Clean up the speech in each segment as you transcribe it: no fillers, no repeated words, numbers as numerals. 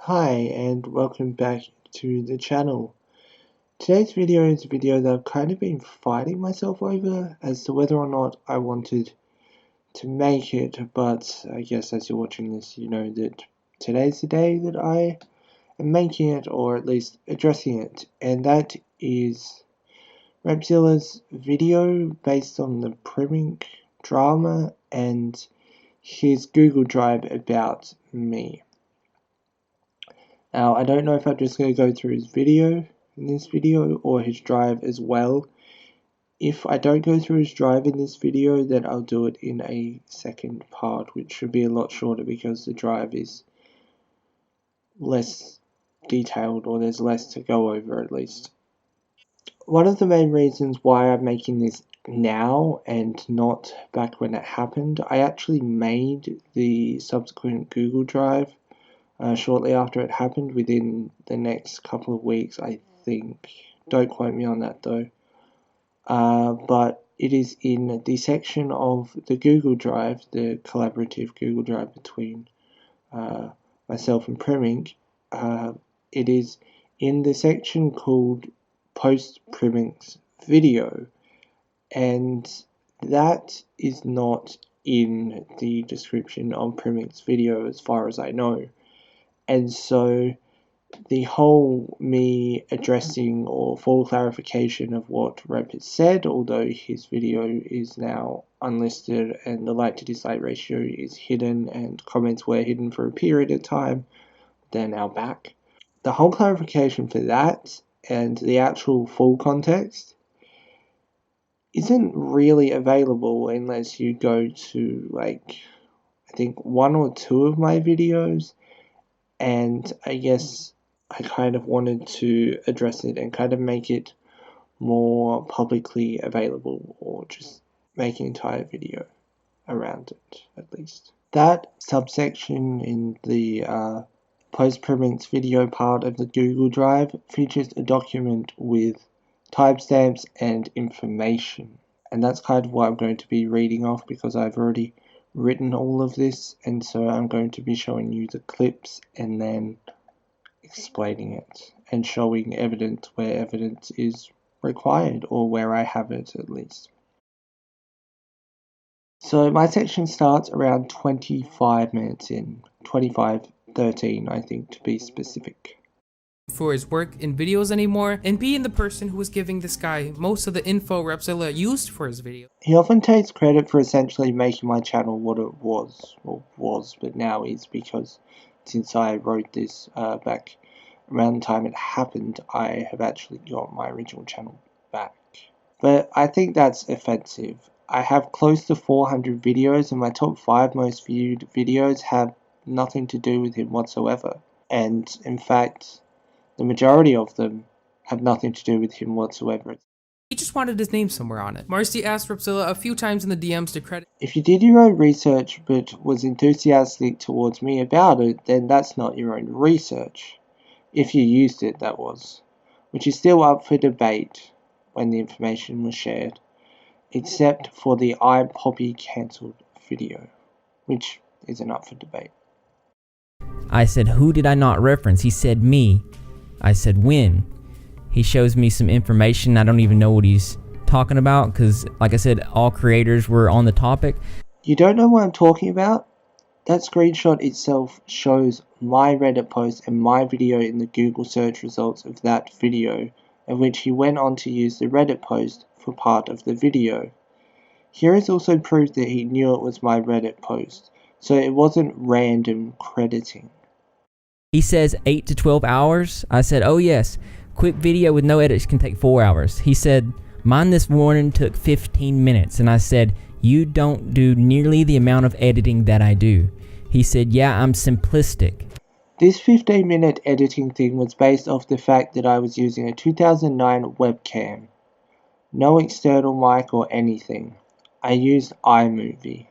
Hi and welcome back to the channel. Today's video is a video that I've kind of been fighting myself over as to whether or not I wanted to make it, but I guess as you're watching this you know that today's the day that I am making it, or at least addressing it, and that is Repzilla's video based on the Primink drama and his Google Drive about me. Now, I don't know if I'm just going to go through his video in this video or his drive as well. If I don't go through his drive in this video, then I'll do it in a second part, which should be a lot shorter because the drive is less detailed, or there's less to go over at least. One of the main reasons why I'm making this now and not back when it happened, I actually made the subsequent Google Drive shortly after it happened, within the next couple of weeks, I think. Don't quote me on that though. But it is in the section of the Google Drive, the collaborative Google Drive between myself and Primink. It is in the section called Post Primink's Video, and that is not in the description of Primink's video as far as I know. And so the whole me addressing or full clarification of what Rep has said, although his video is now unlisted and the like to dislike ratio is hidden and comments were hidden for a period of time, they're now back. The whole clarification for that and the actual full context isn't really available unless you go to, I think 1 or 2 of my videos. And I guess I kind of wanted to address it and kind of make it more publicly available, or just make an entire video around it at least. That subsection in the post-Primink's video part of the Google Drive features a document with timestamps and information. And that's kind of what I'm going to be reading off because I've already written all of this, and so I'm going to be showing you the clips and then explaining it and showing evidence where evidence is required, or where I have it at least. So my section starts around 25 minutes in, 25:13 I think to be specific. For his work in videos anymore, and being the person who was giving this guy most of the info Repzilla used for his video. He often takes credit for essentially making my channel what it was, but now is, because since I wrote this back around the time it happened, I have actually got my original channel back. But I think that's offensive. I have close to 400 videos, and my top 5 most viewed videos have nothing to do with him whatsoever. And in fact, the majority of them have nothing to do with him whatsoever. He just wanted his name somewhere on it. Marsii asked Repzilla a few times in the DMs to credit. If you did your own research but was enthusiastic towards me about it, then that's not your own research. If you used it, that was. Which is still up for debate when the information was shared. Except for the I'm Poppy cancelled video, which isn't up for debate. I said, who did I not reference? He said me. I said, when? He shows me some information. I don't even know what he's talking about because, like I said, all creators were on the topic. You don't know what I'm talking about? That screenshot itself shows my Reddit post and my video in the Google search results of that video, of which he went on to use the Reddit post for part of the video. Here is also proof that he knew it was my Reddit post, so it wasn't random crediting. He says 8 to 12 hours. I said, oh yes, quick video with no edits can take 4 hours. He said, mine this morning took 15 minutes. And I said, you don't do nearly the amount of editing that I do. He said, yeah, I'm simplistic. This 15-minute editing thing was based off the fact that I was using a 2009 webcam. No external mic or anything. I used iMovie.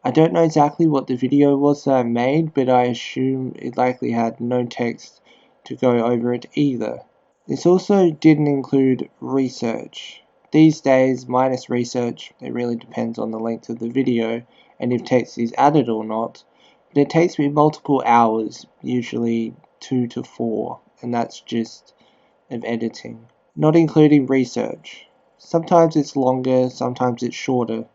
I don't know exactly what the video was that I made, but I assume it likely had no text to go over it either. This also didn't include research. These days, minus research, it really depends on the length of the video and if text is added or not, but it takes me multiple hours, usually 2 to 4, and that's just of editing, not including research. Sometimes it's longer, sometimes it's shorter.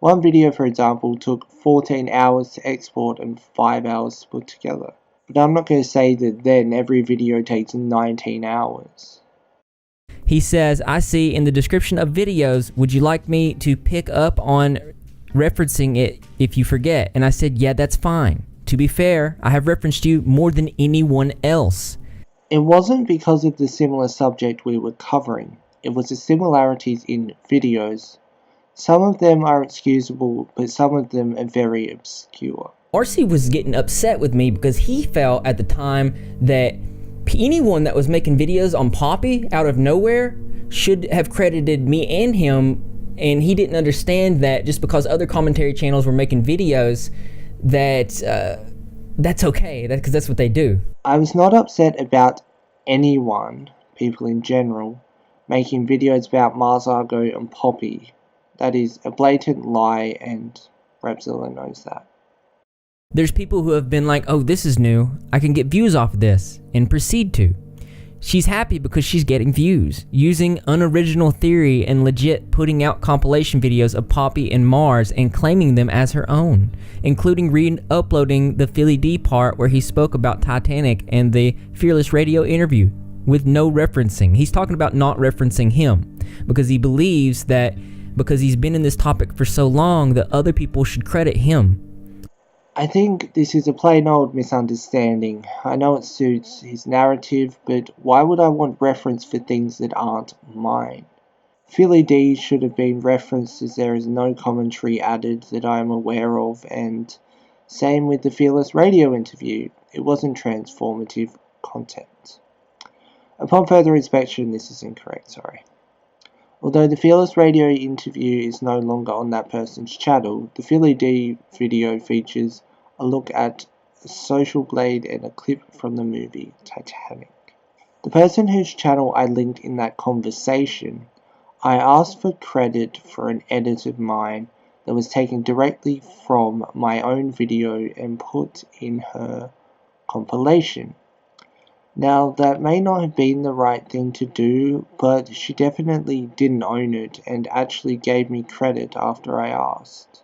One video, for example, took 14 hours to export and 5 hours to put together. But I'm not going to say that then every video takes 19 hours. He says, I see in the description of videos, would you like me to pick up on referencing it if you forget? And I said, yeah, that's fine. To be fair, I have referenced you more than anyone else. It wasn't because of the similar subject we were covering. It was the similarities in videos. Some of them are excusable, but some of them are very obscure. Marsii was getting upset with me because he felt at the time that anyone that was making videos on Poppy out of nowhere should have credited me and him, and he didn't understand that just because other commentary channels were making videos that's okay, because that's what they do. I was not upset about anyone, people in general, making videos about Marsii and Poppy. That is a blatant lie, and Repzilla knows that. There's people who have been like, oh, this is new, I can get views off of this, and proceed to. She's happy because she's getting views, using unoriginal theory and legit putting out compilation videos of Poppy and Mars and claiming them as her own, including re-uploading the Philly D part where he spoke about Titanic and the Fearless Radio interview with no referencing. He's talking about not referencing him because he believes that because he's been in this topic for so long that other people should credit him. I think this is a plain old misunderstanding. I know it suits his narrative, but why would I want reference for things that aren't mine? Philly D should have been referenced as there is no commentary added that I am aware of, and same with the Fearless Radio interview. It wasn't transformative content. Upon further inspection, this is incorrect, sorry. Although the Fearless Radio interview is no longer on that person's channel, the Philly D video features a look at a social blade and a clip from the movie Titanic. The person whose channel I linked in that conversation, I asked for credit for an edit of mine that was taken directly from my own video and put in her compilation. Now, that may not have been the right thing to do, but she definitely didn't own it and actually gave me credit after I asked.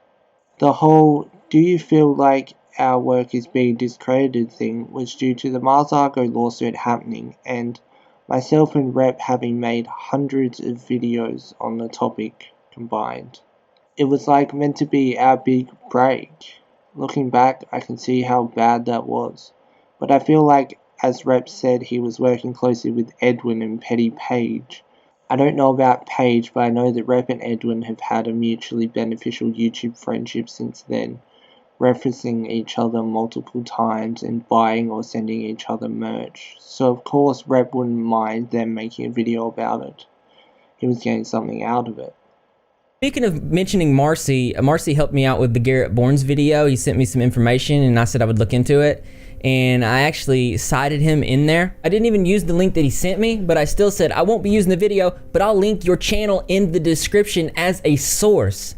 The whole, do you feel like our work is being discredited thing was due to the Marsii lawsuit happening and myself and Rep having made hundreds of videos on the topic combined. It was like meant to be our big break. Looking back, I can see how bad that was, but I feel like, as Rep said, he was working closely with Edwin and Petty Page. I don't know about Page, but I know that Rep and Edwin have had a mutually beneficial YouTube friendship since then, referencing each other multiple times and buying or sending each other merch. So of course Rep wouldn't mind them making a video about it. He was getting something out of it. Speaking of mentioning Marsii, Marsii helped me out with the Garrett Bournes video. He sent me some information and I said I would look into it. And I actually cited him in there. I didn't even use the link that he sent me, but I still said, I won't be using the video, but I'll link your channel in the description as a source.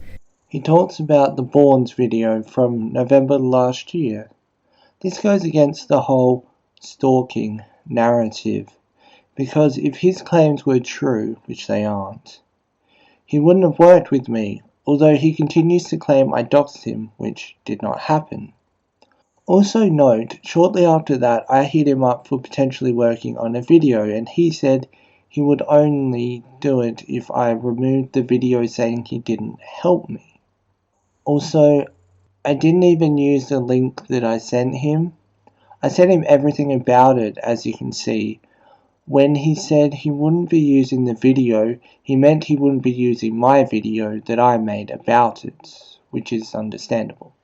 He talks about the Bournes video from November last year. This goes against the whole stalking narrative, because if his claims were true, which they aren't, he wouldn't have worked with me, although he continues to claim I doxed him, which did not happen. Also note, shortly after that I hit him up for potentially working on a video and he said he would only do it if I removed the video saying he didn't help me. Also, I didn't even use the link that I sent him. I sent him everything about it, as you can see. When he said he wouldn't be using the video, he meant he wouldn't be using my video that I made about it, which is understandable.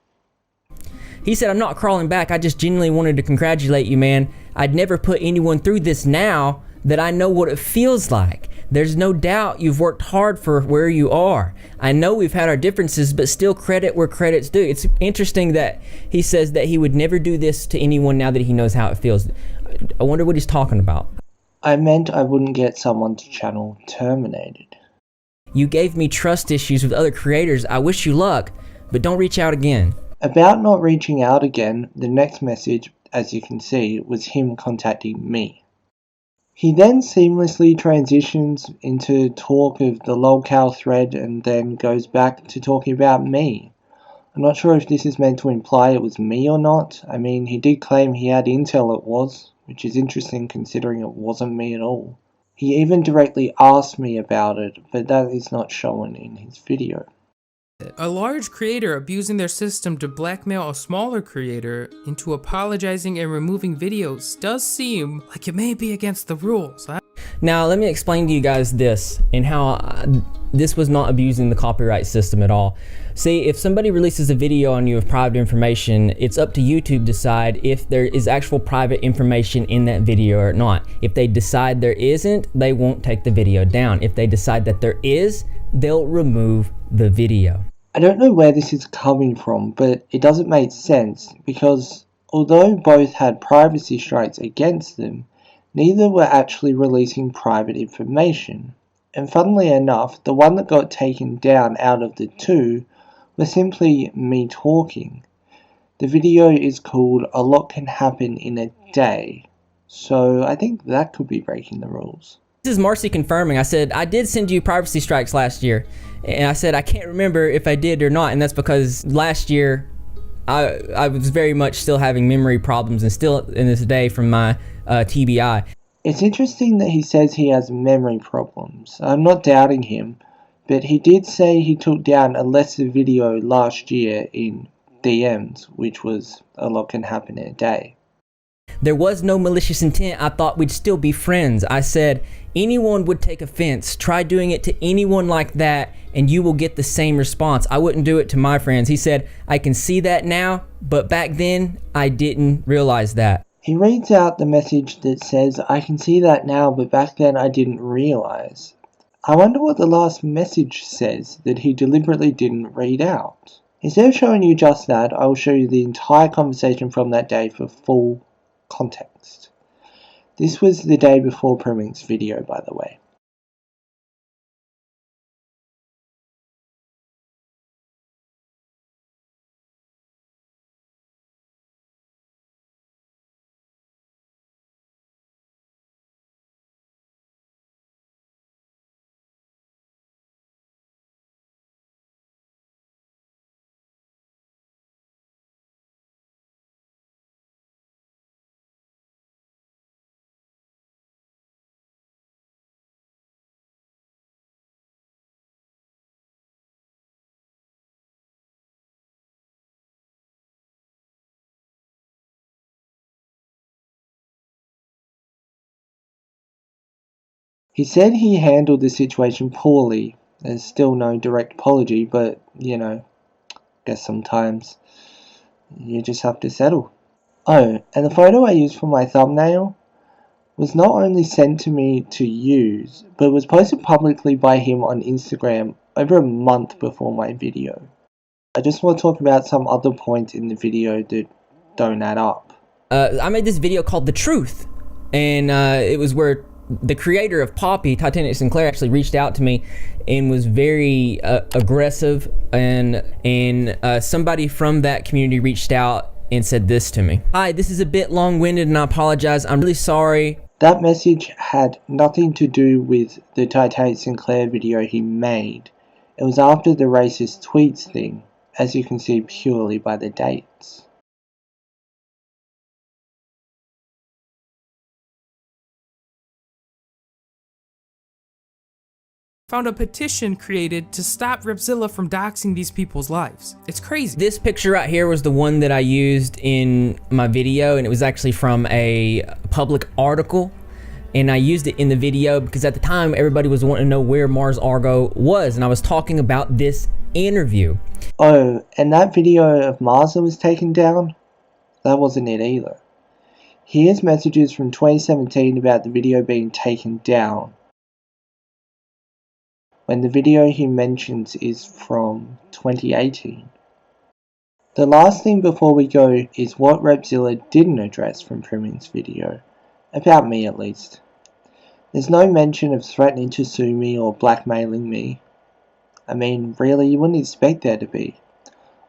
He said, I'm not crawling back, I just genuinely wanted to congratulate you, man. I'd never put anyone through this now that I know what it feels like. There's no doubt you've worked hard for where you are. I know we've had our differences, but still credit where credit's due. It's interesting that he says that he would never do this to anyone now that he knows how it feels. I wonder what he's talking about. I meant I wouldn't get someone's channel terminated. You gave me trust issues with other creators. I wish you luck, but don't reach out again. About not reaching out again, the next message as you can see, was him contacting me. He then seamlessly transitions into talk of the lolcow thread and then goes back to talking about me. I'm not sure if this is meant to imply it was me or not. I mean, he did claim he had intel it was, which is interesting considering it wasn't me at all. He even directly asked me about it, but that is not shown in his video. A large creator abusing their system to blackmail a smaller creator into apologizing and removing videos does seem like it may be against the rules. Now, let me explain to you guys this and how this was not abusing the copyright system at all. See, if somebody releases a video on you of private information, it's up to YouTube to decide if there is actual private information in that video or not. If they decide there isn't, they won't take the video down. If they decide that there is, they'll remove the video. I don't know where this is coming from, but it doesn't make sense because although both had privacy strikes against them, neither were actually releasing private information. And funnily enough, the one that got taken down out of the two was simply me talking. The video is called "A Lot Can Happen in a Day," so I think that could be breaking the rules. This is Marsii confirming. I said, I did send you privacy strikes last year. And I said, I can't remember if I did or not. And that's because last year, I was very much still having memory problems and still in this day from my TBI. It's interesting that he says he has memory problems. I'm not doubting him, but he did say he took down a lesser video last year in DMs, which was "A Lot Can Happen in a Day." There was no malicious intent. I thought we'd still be friends. I said, anyone would take offense. Try doing it to anyone like that and you will get the same response. I wouldn't do it to my friends. He said, I can see that now, but back then I didn't realize that. He reads out the message that says, I can see that now, but back then I didn't realize. I wonder what the last message says that he deliberately didn't read out. Instead of showing you just that, I will show you the entire conversation from that day for full context. This was the day before Primink's video, by the way. He said he handled the situation poorly. There's still no direct apology, but, you know, guess sometimes you just have to settle. Oh, and the photo I used for my thumbnail was not only sent to me to use, but was posted publicly by him on Instagram over a month before my video. I just want to talk about some other points in the video that don't add up. I made this video called The Truth, and it was where the creator of Poppy, Titanic Sinclair, actually reached out to me and was very aggressive, and somebody from that community reached out and said this to me. Hi, this is a bit long-winded and I apologize. I'm really sorry. That message had nothing to do with the Titanic Sinclair video he made. It was after the racist tweets thing, as you can see purely by the dates. Found a petition created to stop Repzilla from doxing these people's lives. It's crazy. This picture right here was the one that I used in my video, and it was actually from a public article, and I used it in the video because at the time everybody was wanting to know where Mars Argo was, and I was talking about this interview. Oh, and that video of Marsii was taken down? That wasn't it either. Here's messages from 2017 about the video being taken down, when the video he mentions is from 2018. The last thing before we go is what Repzilla didn't address from Primink's video, about me at least. There's no mention of threatening to sue me or blackmailing me. I mean, really, you wouldn't expect there to be.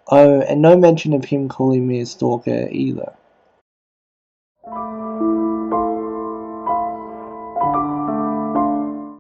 Oh, and no mention of him calling me a stalker either.